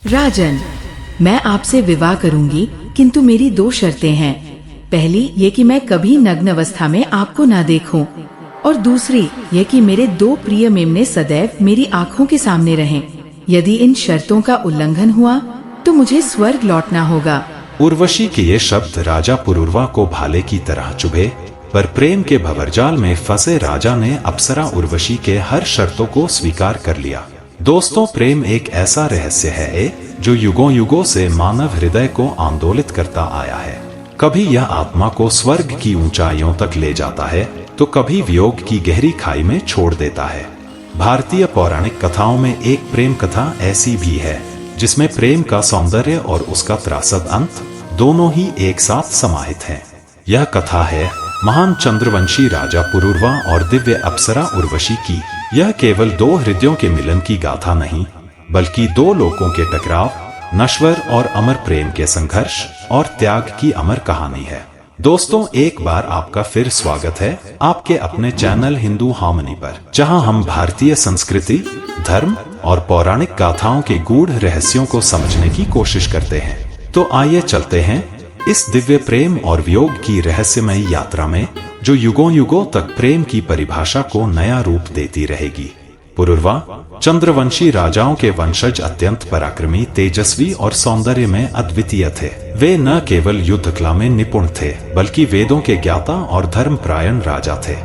राजन, मैं आपसे विवाह करूंगी, किंतु मेरी दो शर्तें हैं। पहली ये कि मैं कभी नग्न अवस्था में आपको ना देखूं, और दूसरी ये कि मेरे दो प्रिय मेमने सदैव मेरी आंखों के सामने रहें। यदि इन शर्तों का उल्लंघन हुआ तो मुझे स्वर्ग लौटना होगा। उर्वशी के ये शब्द राजा पुरुरवा को भाले की तरह चुभे, पर प्रेम के भंवरजाल में फंसे राजा ने अप्सरा उर्वशी के हर शर्तों को स्वीकार कर लिया। दोस्तों, प्रेम एक ऐसा रहस्य है जो युगों युगों से मानव हृदय को आंदोलित करता आया है। कभी यह आत्मा को स्वर्ग की ऊंचाइयों तक ले जाता है, तो कभी वियोग की गहरी खाई में छोड़ देता है। भारतीय पौराणिक कथाओं में एक प्रेम कथा ऐसी भी है, जिसमें प्रेम का सौंदर्य और उसका त्रासद अंत दोनों ही एक साथ समाहित हैं। यह कथा है महान चंद्रवंशी राजा पुरुरवा और दिव्य अप्सरा उर्वशी की। यह केवल दो हृदयों के मिलन की गाथा नहीं, बल्कि दो लोकों के टकराव, नश्वर और अमर प्रेम के संघर्ष और त्याग की अमर कहानी है। दोस्तों, एक बार आपका फिर स्वागत है आपके अपने चैनल हिंदू हार्मनी पर, जहां हम भारतीय संस्कृति, धर्म और पौराणिक गाथाओं के गूढ़ रहस्यों को समझने की कोशिश करते हैं। तो आइए चलते हैं इस दिव्य प्रेम और वियोग की रहस्यमयी यात्रा में, जो युगों युगों तक प्रेम की परिभाषा को नया रूप देती रहेगी। पुरुरवा चंद्रवंशी राजाओं के वंशज अत्यंत पराक्रमी, तेजस्वी और सौंदर्य में अद्वितीय थे। वे न केवल युद्ध कला में निपुण थे, बल्कि वेदों के ज्ञाता और धर्मपरायण राजा थे।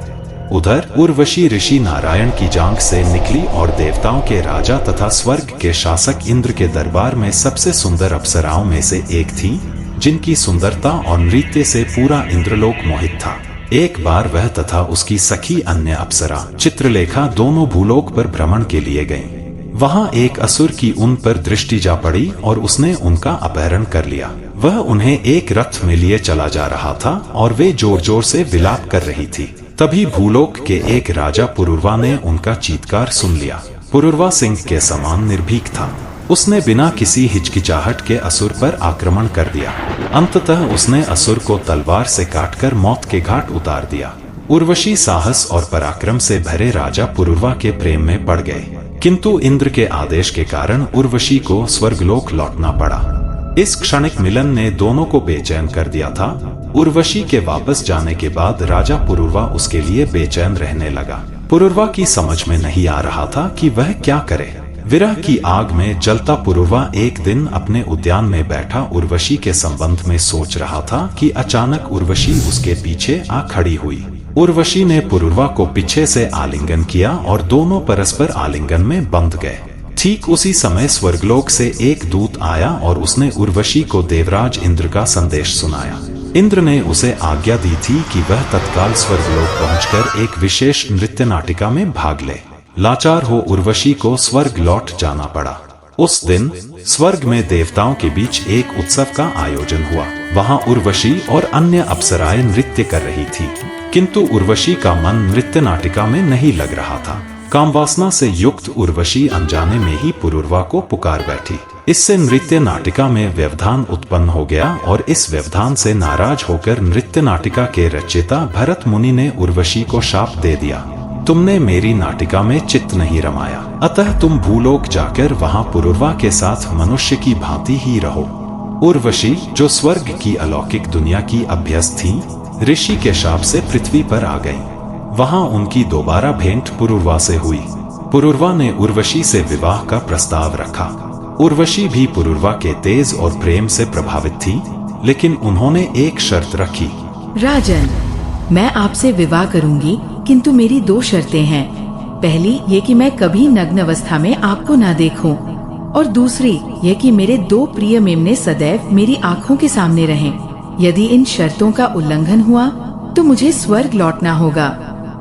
उधर उर्वशी ऋषि नारायण की जांघ से निकली और देवताओं के राजा तथा स्वर्ग के शासक इंद्र के दरबार में सबसे सुंदर अप्सराओं में से एक थी, जिनकी सुंदरता और नृत्य से पूरा इंद्रलोक मोहित था। एक बार वह तथा उसकी सखी अन्य अप्सरा चित्रलेखा दोनों भूलोक पर भ्रमण के लिए गईं। वहां एक असुर की उन पर दृष्टि जा पड़ी और उसने उनका अपहरण कर लिया। वह उन्हें एक रथ में लिए चला जा रहा था और वे जोर जोर से विलाप कर रही थी। तभी भूलोक के एक राजा पुरुरवा ने उनका चीत्कार सुन लिया। पुरुरवा सिंह के समान निर्भीक था। उसने बिना किसी हिचकिचाहट के असुर पर आक्रमण कर दिया। अंततः उसने असुर को तलवार से काटकर मौत के घाट उतार दिया। उर्वशी साहस और पराक्रम से भरे राजा पुरुरवा के प्रेम में पड़ गए, किंतु इंद्र के आदेश के कारण उर्वशी को स्वर्गलोक लौटना पड़ा। इस क्षणिक मिलन ने दोनों को बेचैन कर दिया था। उर्वशी के वापस जाने के बाद राजा पुरुरवा उसके लिए बेचैन रहने लगा। पुरुरवा की समझ में नहीं आ रहा था कि वह क्या करे। विरह की आग में जलता पुरुरवा एक दिन अपने उद्यान में बैठा उर्वशी के संबंध में सोच रहा था कि अचानक उर्वशी उसके पीछे आ खड़ी हुई। उर्वशी ने पुरुरवा को पीछे से आलिंगन किया और दोनों परस्पर आलिंगन में बंध गए। ठीक उसी समय स्वर्गलोक से एक दूत आया और उसने उर्वशी को देवराज इंद्र का संदेश सुनाया। इंद्र ने उसे आज्ञा दी थी कि वह तत्काल स्वर्गलोक पहुंचकर एक विशेष नृत्य नाटिका में भाग ले। लाचार हो उर्वशी को स्वर्ग लौट जाना पड़ा। उस दिन स्वर्ग में देवताओं के बीच एक उत्सव का आयोजन हुआ। वहां उर्वशी और अन्य अप्सराएं नृत्य कर रही थी, किंतु उर्वशी का मन नृत्य नाटिका में नहीं लग रहा था। कामवासना से युक्त उर्वशी अनजाने में ही पुरुरवा को पुकार बैठी। इससे नृत्य नाटिका में व्यवधान उत्पन्न हो गया और इस व्यवधान से नाराज होकर नृत्य नाटिका के रचयिता भरत मुनि ने उर्वशी को शाप दे दिया, तुमने मेरी नाटिका में चित्त नहीं रमाया, अतः तुम भूलोक जाकर वहां पुरुरवा के साथ मनुष्य की भांति ही रहो। उर्वशी, जो स्वर्ग की अलौकिक दुनिया की अभ्यस्त थी, ऋषि के शाप से पृथ्वी पर आ गई। वहां उनकी दोबारा भेंट पुरुरवा से हुई। पुरुरवा ने उर्वशी से विवाह का प्रस्ताव रखा। उर्वशी भी पुरुरवा के तेज और प्रेम से प्रभावित थी, लेकिन उन्होंने एक शर्त रखी। राजन, मैं आपसे विवाह करूंगी, किंतु मेरी दो शर्तें हैं। पहली ये कि मैं कभी नग्न अवस्था में आपको ना देखूं, और दूसरी ये कि मेरे दो प्रिय मेमने सदैव मेरी आंखों के सामने रहें। यदि इन शर्तों का उल्लंघन हुआ तो मुझे स्वर्ग लौटना होगा।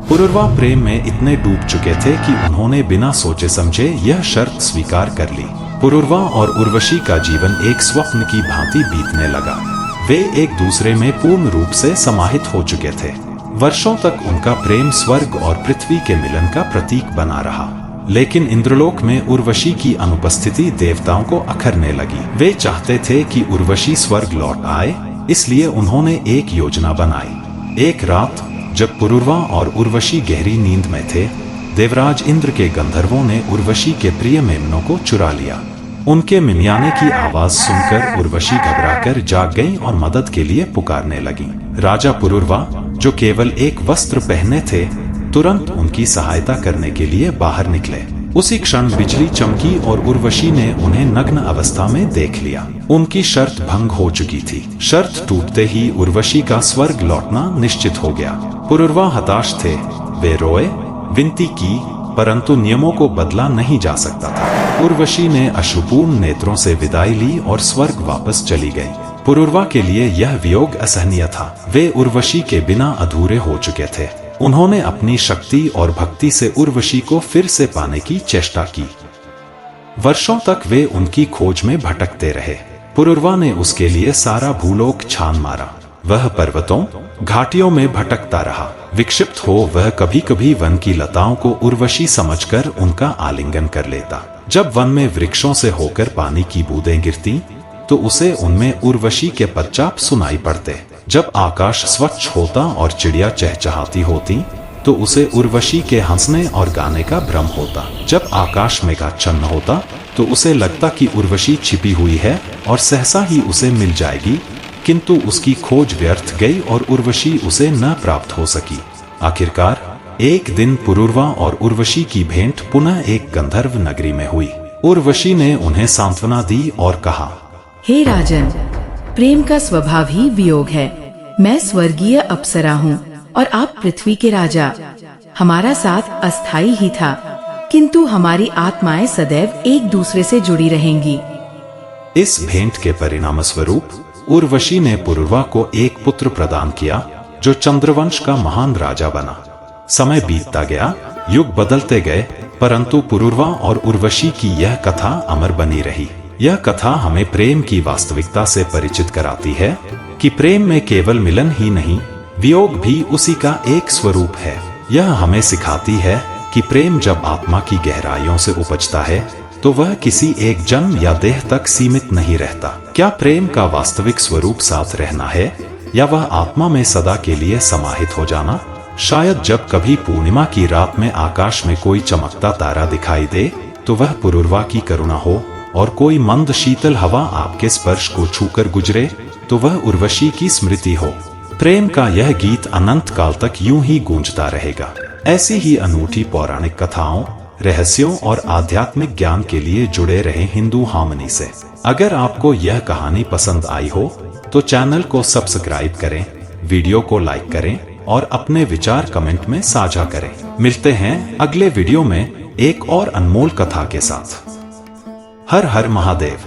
पुरुरवा प्रेम में इतने डूब चुके थे कि उन्होंने बिना सोचे समझे यह शर्त स्वीकार कर ली। पुरुरवा और उर्वशी का जीवन एक स्वप्न की भांति बीतने लगा। वे एक दूसरे में पूर्ण रूप से समाहित हो चुके थे। वर्षों तक उनका प्रेम स्वर्ग और पृथ्वी के मिलन का प्रतीक बना रहा। लेकिन इंद्रलोक में उर्वशी की अनुपस्थिति देवताओं को अखरने लगी। वे चाहते थे कि उर्वशी स्वर्ग लौट आए, इसलिए उन्होंने एक योजना बनाई। एक रात जब पुरुरवा और उर्वशी गहरी नींद में थे, देवराज इंद्र के गंधर्वों ने उर्वशी के प्रिय मेमनों को चुरा लिया। उनके मिमियाने की आवाज सुनकर उर्वशी घबराकर जाग गईं और मदद के लिए पुकारने लगी। राजा पुरुरवा, जो केवल एक वस्त्र पहने थे, तुरंत उनकी सहायता करने के लिए बाहर निकले। उसी क्षण बिजली चमकी और उर्वशी ने उन्हें नग्न अवस्था में देख लिया। उनकी शर्त भंग हो चुकी थी। शर्त टूटते ही उर्वशी का स्वर्ग लौटना निश्चित हो गया। पुरुरवा हताश थे। वे रोए, विनती की, परंतु नियमों को बदला नहीं जा सकता था। उर्वशी ने अश्रुपूर्ण नेत्रों से विदाई ली और स्वर्ग वापस चली गई। पुरुरवा के लिए यह वियोग असहनीय था। वे उर्वशी के बिना अधूरे हो चुके थे। उन्होंने अपनी शक्ति और भक्ति से उर्वशी को फिर से पाने की चेष्टा की। वर्षों तक वे उनकी खोज में भटकते रहे। पुरुरवा ने उसके लिए सारा भूलोक छान मारा। वह पर्वतों, घाटियों में भटकता रहा। विक्षिप्त हो वह कभी कभी वन की लताओं को उर्वशी समझकर उनका आलिंगन कर लेता। जब वन में वृक्षों से होकर पानी की बूंदें गिरती तो उसे उनमें उर्वशी के पदचाप सुनाई पड़ते। जब आकाश स्वच्छ होता और चिड़िया चहचहाती होती तो उसे उर्वशी के हंसने और गाने का भ्रम होता। जब आकाश मेघाच्छन्न होता तो उसे लगता कि उर्वशी छिपी हुई है और सहसा ही उसे मिल जाएगी, किंतु उसकी खोज व्यर्थ गई और उर्वशी उसे न प्राप्त हो सकी। आखिरकार एक दिन पुरुरवा और उर्वशी की भेंट पुनः एक गंधर्व नगरी में हुई। उर्वशी ने उन्हें सांत्वना दी और कहा, हे राजन, प्रेम का स्वभाव ही वियोग है। मैं स्वर्गीय अप्सरा हूँ और आप पृथ्वी के राजा। हमारा साथ अस्थाई ही था, किंतु हमारी आत्माएं सदैव एक दूसरे से जुड़ी रहेंगी। इस भेंट के परिणाम स्वरूप उर्वशी ने पुरुरवा को एक पुत्र प्रदान किया, जो चंद्रवंश का महान राजा बना। समय बीतता गया, युग बदलते गए, परंतु पुरुरवा और उर्वशी की यह कथा अमर बनी रही। यह कथा हमें प्रेम की वास्तविकता से परिचित कराती है कि प्रेम में केवल मिलन ही नहीं, वियोग भी उसी का एक स्वरूप है। यह हमें सिखाती है कि प्रेम जब आत्मा की गहराइयों से उपजता है तो वह किसी एक जन्म या देह तक सीमित नहीं रहता। क्या प्रेम का वास्तविक स्वरूप साथ रहना है या वह आत्मा में सदा के लिए समाहित हो जाना? शायद जब कभी पूर्णिमा की रात में आकाश में कोई चमकता तारा दिखाई दे तो वह पुरुरवा की करुणा हो, और कोई मंद शीतल हवा आपके स्पर्श को छूकर गुजरे तो वह उर्वशी की स्मृति हो। प्रेम का यह गीत अनंत काल तक यूं ही गूंजता रहेगा। ऐसी ही अनूठी पौराणिक कथाओं, रहस्यों और आध्यात्मिक ज्ञान के लिए जुड़े रहे हिंदू हार्मनी से। अगर आपको यह कहानी पसंद आई हो तो चैनल को सब्सक्राइब करें, वीडियो को लाइक करें और अपने विचार कमेंट में साझा करें। मिलते हैं अगले वीडियो में एक और अनमोल कथा के साथ। हर हर महादेव।